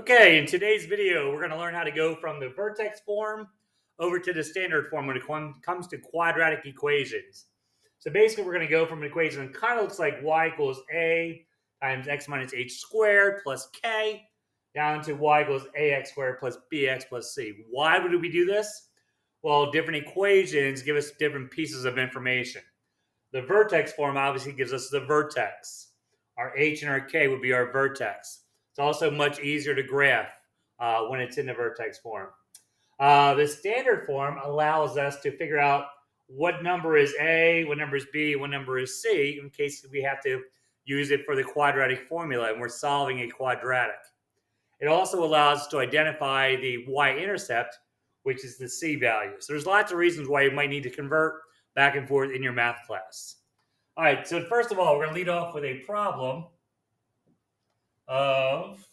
Okay, in today's video, we're going to learn how to go from the vertex form over to the standard form when it comes to quadratic equations. So basically, we're going to go from an equation that kind of looks like y equals a times x minus h squared plus k down to y equals ax squared plus bx plus c. Why would we do this? Well, different equations give us different pieces of information. The vertex form obviously gives us the vertex. Our h and our k would be our vertex. It's also much easier to graph when it's in the vertex form. The standard form allows us to figure out what number is A, what number is B, what number is C, in case we have to use it for the quadratic formula and we're solving a quadratic. It also allows us to identify the y-intercept, which is the C value. So there's lots of reasons why you might need to convert back and forth in your math class. All right, so first of all, we're going to lead off with a problem of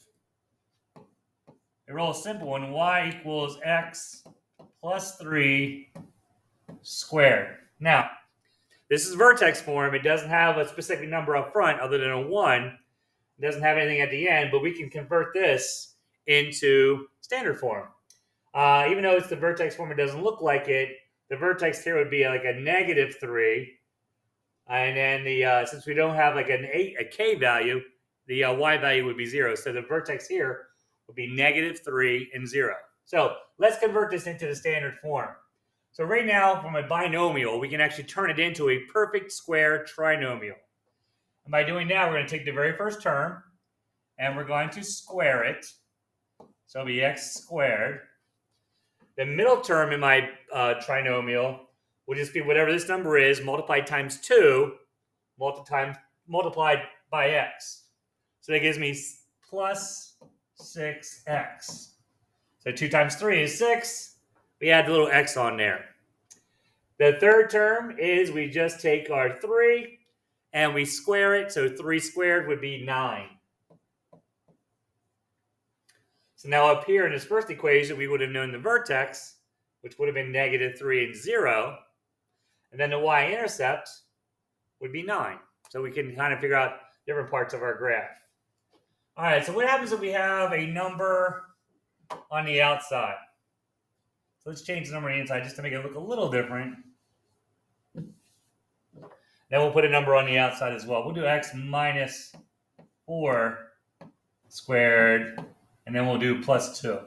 a real simple one, y equals x plus 3 squared. Now, this is vertex form. It doesn't have a specific number up front other than a 1. It doesn't have anything at the end, but we can convert this into standard form. Even though it's the vertex form, it doesn't look like it. The vertex here would be like a negative 3. And then since we don't have like a k value, the y value would be 0. So the vertex here would be negative 3 and 0. So let's convert this into the standard form. So right now, from a binomial, we can actually turn it into a perfect square trinomial. And by doing that, we're going to take the very first term, and we're going to square it. So it'll be x squared. The middle term in my trinomial will just be whatever this number is multiplied times 2 multiplied by x. So that gives me plus 6x. So 2 times 3 is 6. We add the little x on there. The third term is we just take our 3 and we square it. So 3 squared would be 9. So now up here in this first equation, we would have known the vertex, which would have been negative 3 and 0. And then the y-intercept would be 9. So we can kind of figure out different parts of our graph. All right, so what happens if we have a number on the outside? So let's change the number on the inside just to make it look a little different. Then we'll put a number on the outside as well. We'll do x minus 4 squared, and then we'll do plus 2. All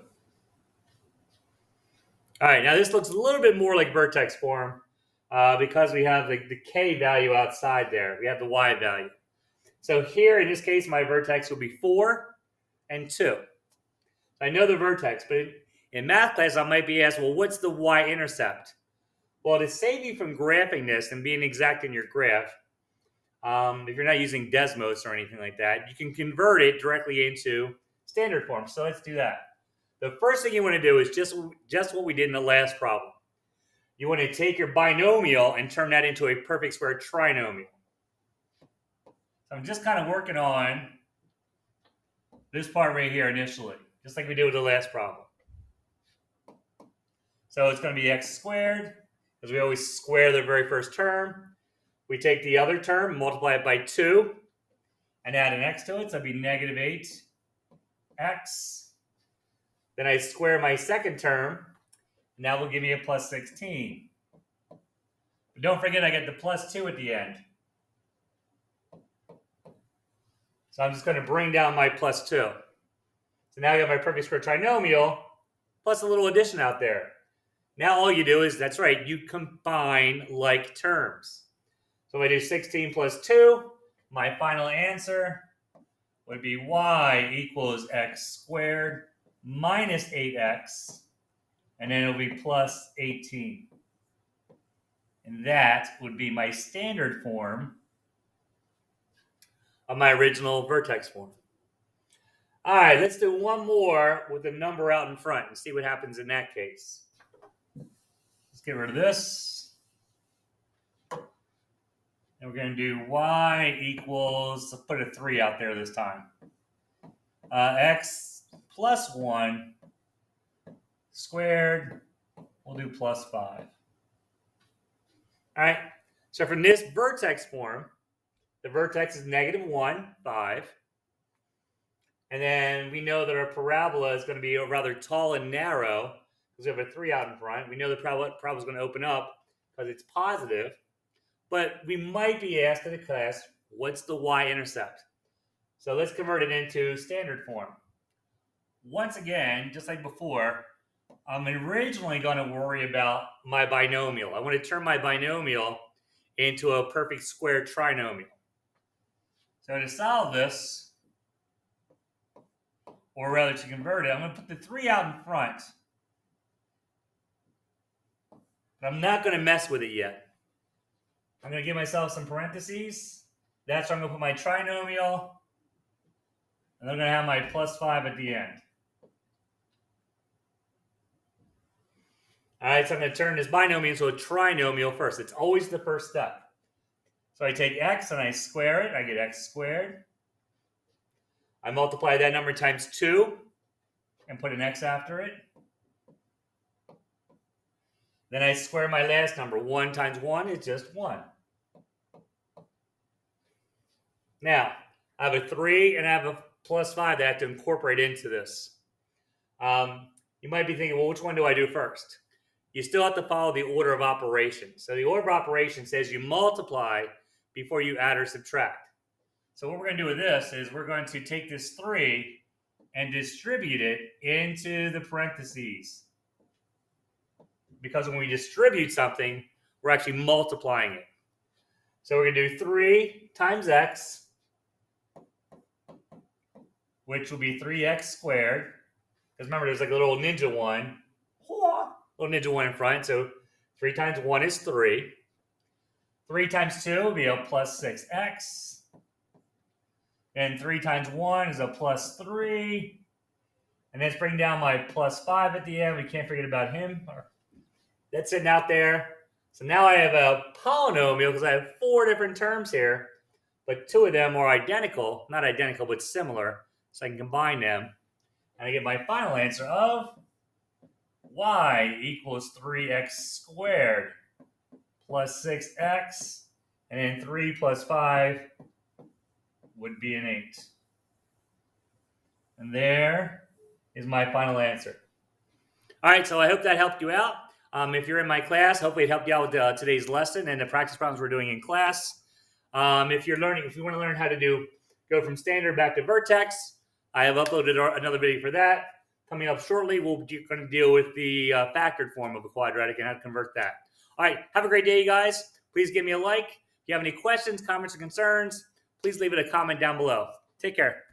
right, now this looks a little bit more like vertex form because we have the k value outside there. We have the y value. So here, in this case, my vertex will be 4 and 2. So I know the vertex, but in math class, I might be asked, well, what's the y-intercept? Well, to save you from graphing this and being exact in your graph, if you're not using Desmos or anything like that, you can convert it directly into standard form. So let's do that. The first thing you want to do is just what we did in the last problem. You want to take your binomial and turn that into a perfect square trinomial. So I'm just kind of working on this part right here initially, just like we did with the last problem. So it's going to be x squared, because we always square the very first term. We take the other term, multiply it by 2, and add an x to it, so it'd be negative 8x. Then I square my second term, and that will give me a plus 16. But don't forget I get the plus 2 at the end. So I'm just going to bring down my plus 2. So now I got my perfect square trinomial, plus a little addition out there. Now all you do is, that's right, you combine like terms. So if I do 16 plus 2, my final answer would be y equals x squared minus 8x, and then it'll be plus 18. And that would be my standard form of my original vertex form. All right, let's do one more with a number out in front and see what happens in that case. Let's get rid of this. And we're going to do y equals, let's put a 3 out there this time. X plus 1 squared, we'll do plus 5. All right, so from this vertex form, the vertex is negative 1, 5. And then we know that our parabola is going to be rather tall and narrow because we have a 3 out in front. We know the parabola is going to open up because it's positive. But we might be asked in the class, what's the y-intercept? So let's convert it into standard form. Once again, just like before, I'm originally going to worry about my binomial. I want to turn my binomial into a perfect square trinomial. So to solve this, or rather to convert it, I'm going to put the 3 out in front. But I'm not going to mess with it yet. I'm going to give myself some parentheses. That's where I'm going to put my trinomial. And I'm going to have my plus 5 at the end. All right, so I'm going to turn this binomial into a trinomial first. It's always the first step. So I take x and I square it. I get x squared. I multiply that number times 2 and put an x after it. Then I square my last number. 1 times 1 is just 1. Now, I have a 3 and I have a plus 5 that I have to incorporate into this. You might be thinking, well, which one do I do first? You still have to follow the order of operations. So the order of operations says you multiply before you add or subtract. So what we're going to do with this is we're going to take this 3 and distribute it into the parentheses. Because when we distribute something, we're actually multiplying it. So we're going to do 3 times x, which will be 3x squared. Because remember, there's like a little ninja one. Little ninja one in front. So 3 times 1 is 3. 3 times 2 will be a plus 6x. And 3 times 1 is a plus 3. And let's bring down my plus 5 at the end. We can't forget about him. That's sitting out there. So now I have a polynomial because I have 4 different terms here. But 2 of them are identical. Not identical, but similar. So I can combine them. And I get my final answer of y equals 3x squared plus 6x. And then 3 plus 5 would be an 8. And there is my final answer. All right, so I hope that helped you out. If you're in my class, hopefully it helped you out with today's lesson and the practice problems we're doing in class. If you want to learn how to go from standard back to Vertex, I have uploaded another video for that. Coming up shortly, we're going to deal with the factored form of a quadratic and how to convert that. All right, have a great day, you guys. Please give me a like. If you have any questions, comments, or concerns, please leave it a comment down below. Take care.